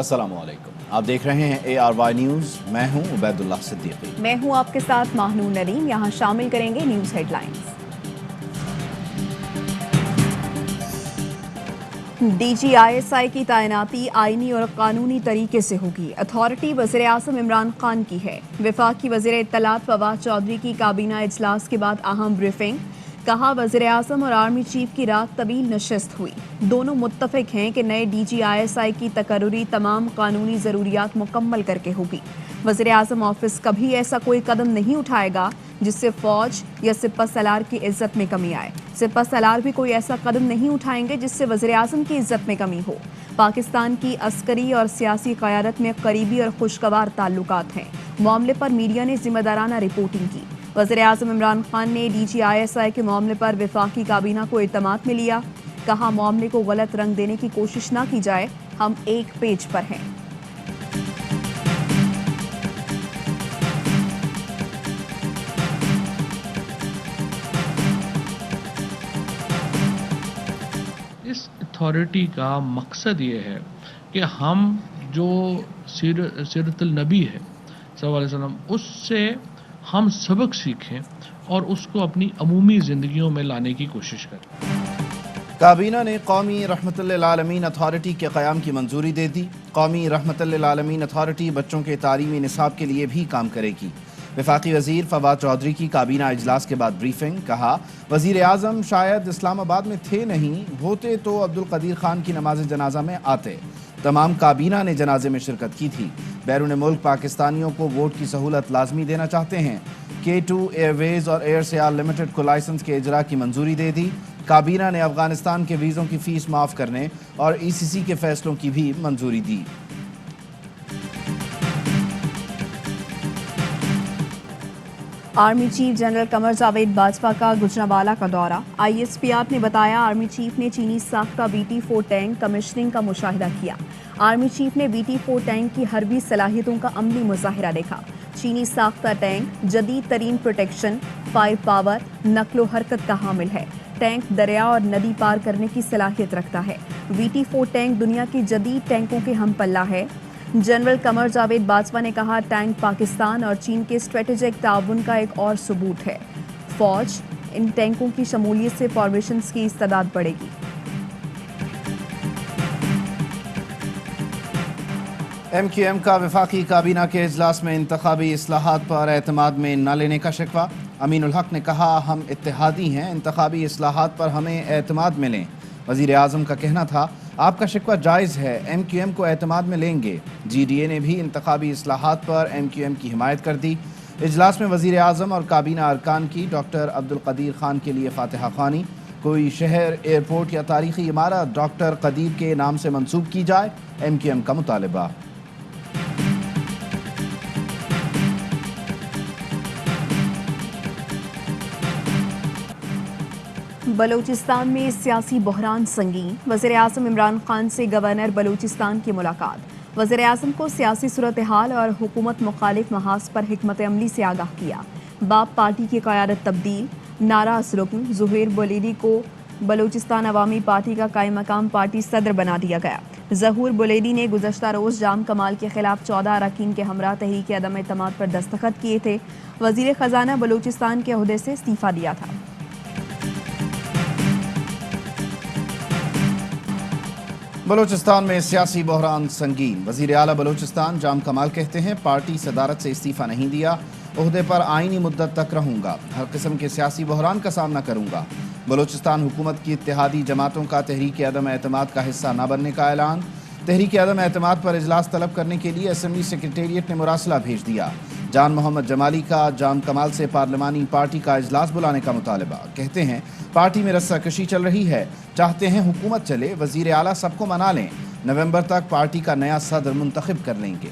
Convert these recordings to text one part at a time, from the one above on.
अस्सलाम वालेकुम, आप देख रहे हैं ARY न्यूज़। मैं हूं उबैदुल्लाह सिद्दीकी। मैं हूं आपके साथ माहनून नरीम। यहाँ शामिल करेंगे न्यूज़ हेडलाइंस। DGISI की तैनाती आईनी और कानूनी तरीके से होगी। अथॉरिटी वज़ीर-ए-आज़म इमरान खान की है। वफाकी वज़ीर इत्तलात फवाद चौधरी की काबीना इजलास के बाद अहम ब्रीफिंग। कहा वज़ीर-ए-आज़म और आर्मी चीफ की रात तवील नशस्त हुई। दोनों मुत्तफिक हैं कि नए DGISI की तकर्रुरी तमाम कानूनी ज़रूरियात मुकम्मल करके होगी। वज़ीर-ए-आज़म ऑफिस कभी ऐसा कोई कदम नहीं उठाएगा जिससे फौज या सिपह सलार की इज्जत में कमी आए। सिपह सलार भी कोई ऐसा कदम नहीं उठाएंगे जिससे वज़ीर-ए-आज़म की इज्जत में कमी हो। पाकिस्तान की अस्करी और सियासी क़यादत में करीबी और खुशगवार ताल्लुकात हैं। मामले पर मीडिया ने जिम्मेदाराना रिपोर्टिंग की। वज़ीर-ए-आज़म इमरान खान ने DGISI के मामले पर वफाकी काबीना को इत्तमाद में लिया। कहा मामले को गलत रंग देने की कोशिश ना की जाए, हम एक पेज पर हैं। इस अथॉरिटी का मकसद ये है कि हम जो सीरतुल नबी है सल्लल्लाहु अलैहि वसल्लम, उससे हम सबक सीखें और उसको अपनी अमूमी ज़िंदगियों में लाने की कोशिश करें। काबीना ने कौमी रहमतुल लिल आलमीन अथॉरिटी के क़याम की मंजूरी दे दी। कौमी रहमतुल लिल आलमीन अथॉरिटी बच्चों के तालीमी निसाब के लिए भी काम करेगी। वफाकी वज़ीर फवाद चौधरी की काबीना इजलास के बाद ब्रीफिंग। कहा वज़ीर आज़म शायद इस्लामाबाद में थे नहीं, होते तो अब्दुल कदीर खान की नमाज जनाजा में आते। तमाम काबीना ने जनाजे में शिरकत की थी। बैरून मुल्क पाकिस्तानियों को वोट की सहूलत लाजमी देना चाहते हैं। K2 एयरवेज और एयर सियाल लिमिटेड को लाइसेंस के इजरा की मंजूरी दे दी। काबीना ने अफगानिस्तान के वीज़ों की फ़ीस माफ़ करने और ECC के फैसलों की भी मंजूरी दी। Army chief general Qamar Javed Bajwa का गुजरांवाला का दौरा। ISPR ने बताया आर्मी चीफ ने चीनी साख्ता BT-4 टैंक कमिश्निंग का मुशाहिदा किया। आर्मी चीफ ने BT-4 टैंक की हरबी सलाहियतों का अमली मुजाहिरा देखा। चीनी साख्ता टैंक जदीद तरीन प्रोटेक्शन, फायर पावर, नक्लो हरकत का हामिल है। टैंक दरिया और नदी पार करने की सलाहियत रखता है। BT-4 टैंक दुनिया के जदीद टैंकों के हम पल्ला है। जनरल कमर जावेद बाजवा ने कहा टैंक पाकिस्तान और चीन के स्ट्रेटेजिक ताउन का एक और सबूत है। फौज इन टैंकों की शमूलियत से फॉर्मेशंस की इस्तादाद बढ़ेगी। MQM का वफाकी काबीना के इजलास में इंतखाबी इस्लाहात पर एतमाद में न लेने का शिकवा। अमीनुल हक ने कहा हम इत्तेहादी हैं, इंतखाबी इस्लाहात पर हमें एतमाद में लें। वज़ीर आज़म का कहना था आपका शिकवा जायज़ है, MQM को एतमाद में लेंगे। GDA ने भी इंतखाबी इस्लाहात पर MQM की हिमायत कर दी। इजलास में वज़ीर आज़म और काबीना अरकान की डॉक्टर अब्दुल कदीर खान के लिए फातिहा ख़्वानी। कोई शहर, एयरपोर्ट या तारीख़ी इमारत डॉक्टर कदीर के नाम से मंसूब की जाए, MQM का मुतालबा। बलूचिस्तान में सियासी बहरान संगीन। वज़ीर-ए-आज़म इमरान खान से गवर्नर बलूचिस्तान की मुलाकात। वज़ीर-ए-आज़म को सियासी सूरत हाल और हुकूमत मुखालिफ महाज पर हिकमत अमली से आगाह किया। बाप पार्टी की क़यादत तब्दील। नाराज़ रुकन ज़ुहैर बुलेडी को बलूचिस्तान अवामी पार्टी का कायम मकाम पार्टी सदर बना दिया गया। ज़हूर बुलेडी ने गुज़श्ता रोज़ जाम कमाल के खिलाफ 14 अरकान के हमरा तहरीक अदम एतमाद पर दस्तखत किए थे। वज़ीर ख़जाना बलूचिस्तान के ओहदे से इस्तीफ़ा दिया था। बलूचिस्तान में सियासी बहरान संगीन। वज़ीर आला बलूचिस्तान जाम कमाल कहते हैं पार्टी सदारत से इस्तीफ़ा नहीं दिया, ओहदे पर आईनी मुद्दत तक रहूँगा, हर किस्म के सियासी बहरान का सामना करूँगा। बलूचिस्तान हुकूमत की इत्तेहादी जमातों का तहरीक अदम एतमाद का हिस्सा न बनने का ऐलान। तहरीक अदम एतमाद पर इजलास तलब करने के लिए असम्बली सेक्रेटेरिएट ने मुरासला भेज दिया। जान मोहम्मद जमाली का जाम कमाल से पार्लिमानी पार्टी का इजलास बुलाने का मुतालबा। कहते हैं पार्टी में रस्साकशी चल रही है, चाहते हैं हुकूमत चले, वज़ीर आला सबको मना लें, नवंबर तक पार्टी का नया सदर मुंतखब कर लेंगे।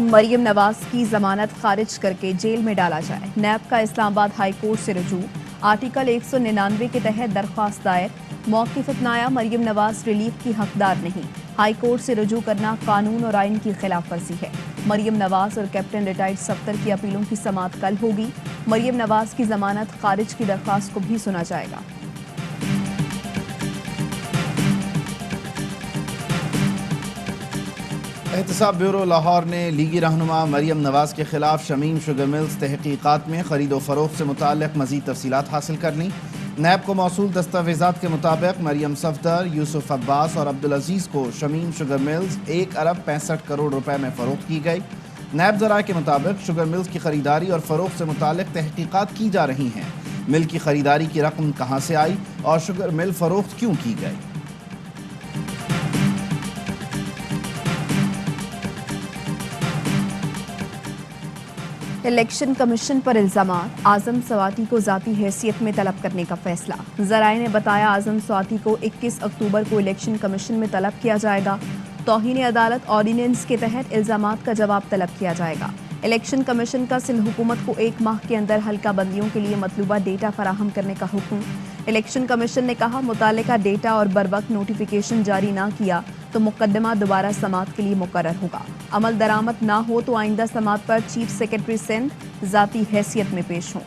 मरियम नवाज की जमानत खारिज करके जेल में डाला जाए। नैब का इस्लामाबाद हाई कोर्ट से रुजू। आर्टिकल 199 के तहत दरख्वास्त दायर, मौक़िफ़ अपनाया, मरियम नवाज रिलीफ की हकदार नहीं, हाई कोर्ट से रुजू करना कानून और आइन की खिलाफ वर्जी है। मरियम नवाज और कैप्टन रिटायर्ड सफ्तर की अपीलों की समाअत कल होगी। मरियम नवाज की जमानत खारिज की दरख्वास्त को भी सुना जाएगा। एहतसाब ब्यूरो लाहौर ने लीगी रहनुमा मरियम नवाज के खिलाफ शमीम शुगर मिल्स तहकीकात में खरीदो फरोख्त से मुताल्लिक़ मज़ीद तफसीलात हासिल कर लीं। नैब को मौसूल दस्तावेज़ात के मुताबिक मरियम सफदर, यूसुफ अब्बास और अब्दुल अजीज़ को शमीम शुगर मिल्स 1 अरब 65 करोड़ रुपए में फ़रोख्त की गई। नैब ज़राए के मुताबिक शुगर मिल्स की खरीदारी और फ़रोख्त से मुताल्लिक़ तहकीकात की जा रही हैं। मिल की खरीदारी की रकम कहाँ से आई और शुगर मिल फ़रोख्त क्यों की गई। इलेक्शन कमीशन पर इल्जामात, आजम स्वाति को ज़ाती हैसियत में तलब करने का फैसला। ज़राए ने बताया आजम स्वाति को 21 अक्टूबर को इलेक्शन कमीशन में तलब किया जाएगा। तौहीन अदालत ऑर्डिनेंस के तहत इल्जामात का जवाब तलब किया जाएगा। इलेक्शन कमीशन का सिंध हुकूमत को 1 माह के अंदर हल्का बंदियों के लिए मतलूबा डेटा फराहम करने का हुक्म। इलेक्शन कमीशन ने कहा मुतालिका डेटा और बरवक्त नोटिफिकेशन जारी ना किया तो मुकदमा दोबारा समाअत के लिए मुकर्रर होगा। अमल दरामद ना हो तो आइंदा समाअत पर चीफ सेक्रेटरी सिंध ज़ाती हैसियत में पेश हों।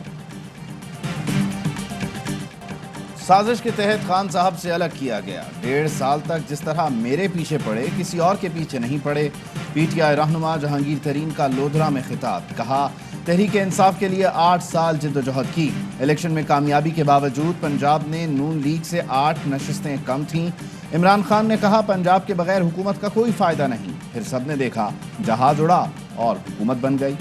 साजिश के तहत खान साहब से अलग किया गया। 1.5 साल तक जिस तरह मेरे पीछे पड़े किसी और के पीछे नहीं पड़े। पीटीआई रहनुमा जहांगीर तरीन का लोधरा में खिताब, कहा तहरीक इंसाफ के लिए 8 साल जिद्दोजहद की। इलेक्शन में कामयाबी के बावजूद पंजाब ने नून लीग से 8 नशिस्तें कम थीं। इमरान खान ने कहा पंजाब के बगैर हुकूमत का कोई फायदा नहीं। फिर सबने देखा जहाज उड़ा और हुकूमत बन गई।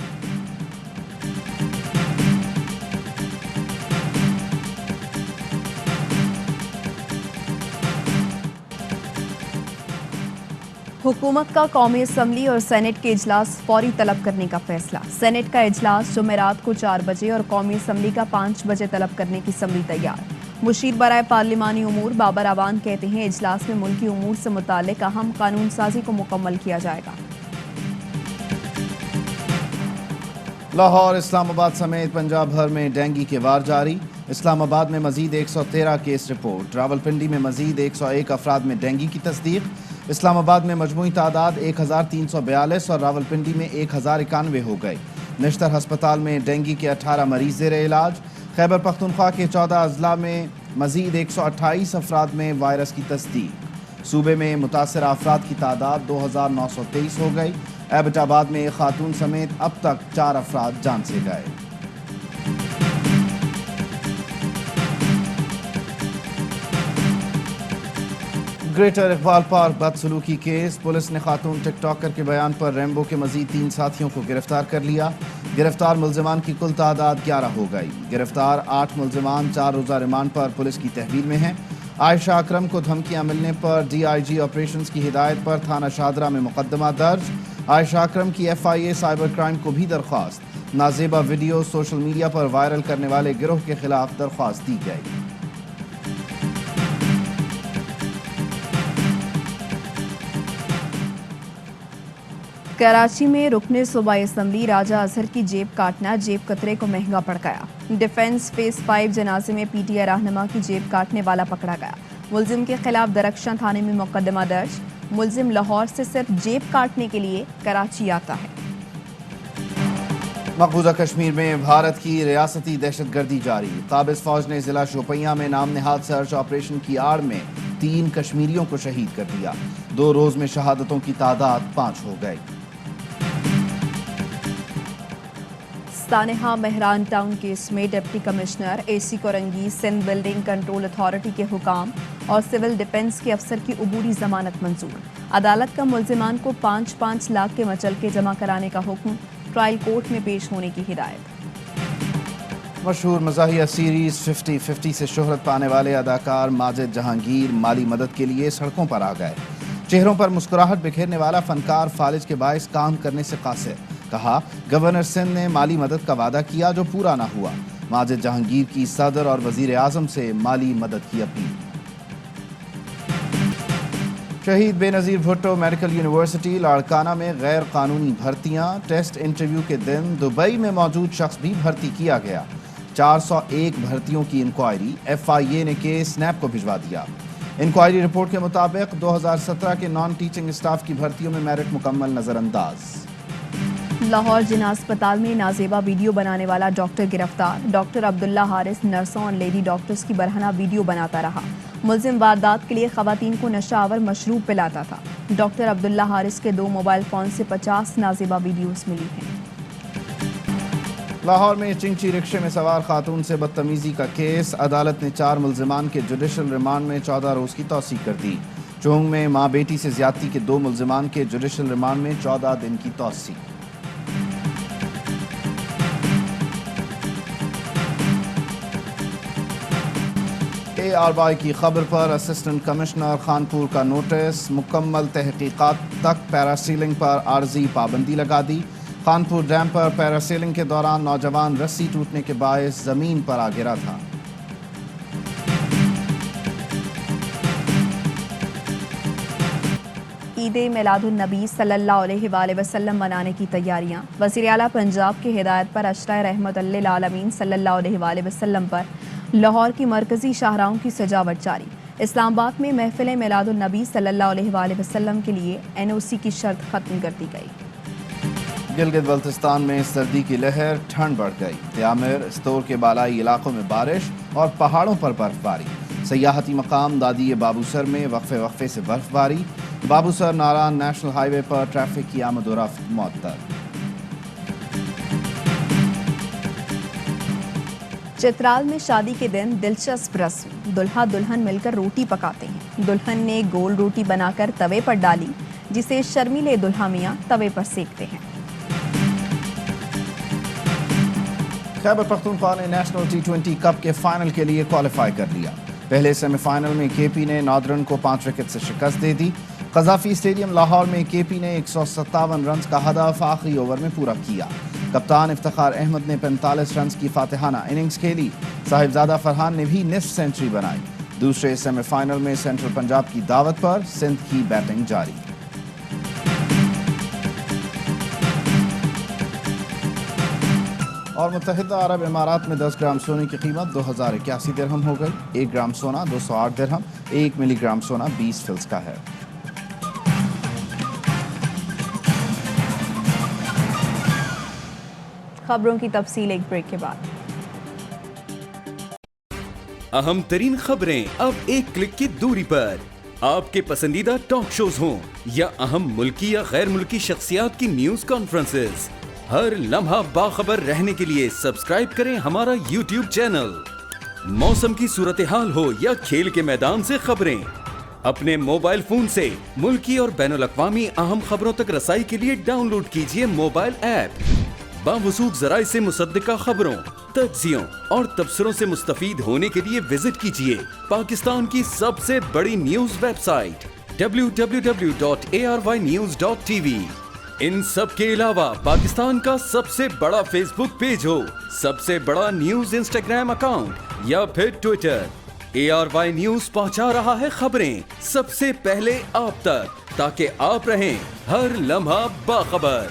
हुकूमत का कौमी असम्बली और सेनेट के इजलास फौरी तलब करने का फैसला। सेनेट का इजलास जुमेरात को 4 बजे और कौमी असम्बली का 5 बजे तलब करने की असम्बली तैयार। मुशीर बराए पार्लिमानी उमूर बाबर अवान कहते हैं इजलास में मुल्की उमूर से मुताल्लिक अहम कानून साजी को मुकम्मल किया जाएगा। लाहौर, इस्लामाबाद समेत पंजाब भर में डेंगू के वार जारी। इस्लामाबाद में मजीद 113 केस रिपोर्ट। रावलपिंडी में मजीद 101 अफराद में डेंगू की तस्दीक। इस्लामाबाद में मजमूई तादाद 1342 और रावलपिंडी में 1091 हो गई। निश्तर हस्पताल में डेंगू के 18 मरीज ज़ेर इलाज। खैबर पख्तूनख्वा के 14 अजला में मजीद 128 अफराद में वायरस की तस्दीक। सूबे में मुतासर अफराद की तादाद 2923 हो गई। एबटाबाद में एक खातून समेत अब तक 4 अफराद जान से गए। ग्रेटर इकबाल पार्क बदसलूकी केस। पुलिस ने खातून टिकटॉकर के बयान पर रैम्बो के मजीद 3 साथियों को गिरफ्तार कर लिया। गिरफ्तार मुल्जिमान की कुल तादाद 11 हो गई। गिरफ्तार 8 मुल्जिमान 4 रोज़ा रिमांड पर पुलिस की तहवील में हैं। आयशा अकरम को धमकियां मिलने पर DIG ऑपरेशंस की हिदायत पर थाना शादरा में मुकदमा दर्ज। आयशा अकरम की FIA साइबर क्राइम को भी दरख्वास्त। नाजेबा वीडियो सोशल मीडिया पर वायरल करने वाले गिरोह के खिलाफ दरख्वास्त दी गई। कराची में रुकने सूबाई असम्बली राजा अजहर की जेब काटना जेब कतरे को महंगा पड़ गया। डिफेंस फेज 5 जनाजे में PTI रहनुमा की जेब काटने वाला पकड़ा गया। मुल्जिम के खिलाफ दरख्शां थाने में मुकदमा दर्ज। मुल्जिम लाहौर से सिर्फ जेब काटने के लिए कराची आता है। मकबूजा कश्मीर में भारत की रियासती दहशतगर्दी जारी। काबिज फौज ने जिला शोपियां में नाम नहाद सर्च ऑपरेशन की आड़ में 3 कश्मीरियों को शहीद कर दिया। 2 रोज में शहादतों की तादाद 5 हो गई। सानेहा मेहरान टाउन केस में डिप्टी कमिश्नर AC कोरंगी, सिंध बिल्डिंग कंट्रोल अथॉरिटी के हुकाम और सिविल डिफेंस के अफसर की उबूरी जमानत मंजूर। अदालत का मुल्जिमान को 5-5 लाख के मचलके जमा कराने का हुक्म। ट्रायल कोर्ट में पेश होने की हिदायत। मशहूर मज़ाहिया सीरीज 50-50 से शोहरत पाने वाले अदाकार माजिद जहांगीर माली मदद के लिए सड़कों पर आ गए। चेहरों पर मुस्कुराहट बिखेरने वाला फनकार फालिज के बायस काम करने से कासिर। कहा गवर्नर सिंध ने माली मदद का वादा किया जो पूरा ना हुआ। माजिद जहांगीर की सदर और वजीर आजम से माली मदद की अपील। शहीद बेनज़ीर भुट्टो मेडिकल यूनिवर्सिटी लाड़काना में गैर कानूनी भर्तियां। टेस्ट इंटरव्यू के दिन दुबई में मौजूद शख्स भी भर्ती किया गया। 401 भर्तियों की इंक्वायरी, FIA ने केस स्नैप को भिजवा दिया। इंक्वायरी रिपोर्ट के मुताबिक 2017 के नॉन टीचिंग स्टाफ की भर्तियों में मेरिट मुकम्मल नजरअंदाज। लाहौर जिना अस्पताल में नाजेबा वीडियो बनाने वाला डॉक्टर गिरफ्तार। डॉक्टर अब्दुल्ला हारिस नर्सों और लेडी डॉक्टर्स की बरहना वीडियो बनाता रहा। मुल्जिम वारदात के लिए खवातीन को नशावर मशरूब पिलाता था। डॉक्टर अब्दुल्ला हारिस के 2 मोबाइल फोन से 50 नाजेबा वीडियोस मिली हैं। लाहौर में चिंची रिक्शे में सवार खातून से बदतमीजी का केस। अदालत ने 4 मुल्जिमान के जुडिशल रिमांड में 14 रोज की तौसीक कर दी। चोंग में माँ बेटी से ज्यादती के 2 मुल्जिमान के जुडिशल रिमांड में 14 दिन की तौसीक। ARY की खबर पर असिस्टेंट कमिश्नर खानपुर का नोटिस। मुकम्मल तहकीकात तक पैरासीलिंग पर आर्जी पाबंदी लगा दी। खानपुर डैम पर पैरासेलिंग के दौरान नौजवान रस्सी टूटने के बायस जमीन पर आ गिरा था। ईद मिलादुन नबी सल्लल्लाहु अलैहि वसल्लम मनाने की तैयारियां। वज़ीर आला पंजाब की हिदायत पर अशरा रहमत लिल आलमीन सल्लल्लाहु अलैहि वसल्लम पर लाहौर की मरकजी शाहराहों की सजावट जारी। इस्लामाबाद में महफिल मिलादुन नबी सल्लल्लाहु अलैहि वसल्लम के लिए NOC की शर्त खत्म कर दी गई। गिलगित बल्तिस्तान में सर्दी की लहर, ठंड बढ़ गई। त्यामिर स्टोर के बालाई इलाकों में बारिश और पहाड़ों पर बर्फबारी। सयाहती मकाम दादी बाबूसर में वक्फे से बर्फबारी। बाबूसर नारायण नेशनल हाईवे पर ट्रैफिक की आमद और रफ्त मुअत्तल। चित्राल में शादी के दिन दिलचस्प रस्म। दुल्हा दुल्हन मिलकर रोटी पकाते हैं। दुल्हन ने गोल रोटी बनाकर तवे पर डाली, जिसे शर्मीले दुल्हा मियां तवे पर सेकते हैं। खैबर पख्तूनख्वा ने नेशनल T20 कप के फाइनल के लिए क्वालिफाई कर लिया। पहले सेमीफाइनल में KP ने नॉर्दर्न को 5 विकेट से शिकस्त दे दी। कज़ाफी स्टेडियम लाहौर में KP ने 157 रन का हदफ आखिरी ओवर में पूरा किया। कप्तान इफ्तिखार अहमद ने 45 रन की फातिहाना इनिंग्स खेली। साहिबजादा फरहान ने भी निस्फ सेंचुरी बनाई। दूसरे सेमीफाइनल में सेंट्रल पंजाब की दावत पर सिंध की बैटिंग जारी। और मुत्तहिदा अरब इमारात में 10 ग्राम सोने की कीमत 2081 दिरहम हो गई। 1 ग्राम सोना 208 दिरहम। 1 मिलीग्राम सोना 20 फिल्स का है। खबरों की तफसील एक ब्रेक के बाद। अहम तरीन खबरें अब एक क्लिक की दूरी पर। आपके पसंदीदा टॉक शोज हों या अहम मुल्की या गैर मुल्की शख्सियात की न्यूज कॉन्फ्रेंसेस, हर लम्हा बाखबर रहने के लिए सब्सक्राइब करें हमारा YouTube चैनल। मौसम की सूरत हाल हो या खेल के मैदान से खबरें, अपने मोबाइल फोन से मुल्की और बैनुल अक़वामी अहम खबरों तक रसाई के लिए डाउनलोड कीजिए मोबाइल ऐप। बावसूख ज़राए से मुसद्दिका खबरों, तज्ज़ियों और तबसरों से मुस्तफीद होने के लिए विजिट कीजिए पाकिस्तान की सबसे बड़ी न्यूज वेबसाइट www.arYnews.tv। इन सब के अलावा पाकिस्तान का सबसे बड़ा फेसबुक पेज हो, सबसे बड़ा न्यूज इंस्टाग्राम अकाउंट या फिर ट्विटर, ARY न्यूज पहुंचा रहा है खबरें सबसे पहले आप तक, ताकि आप रहें हर लम्हा बाखबर।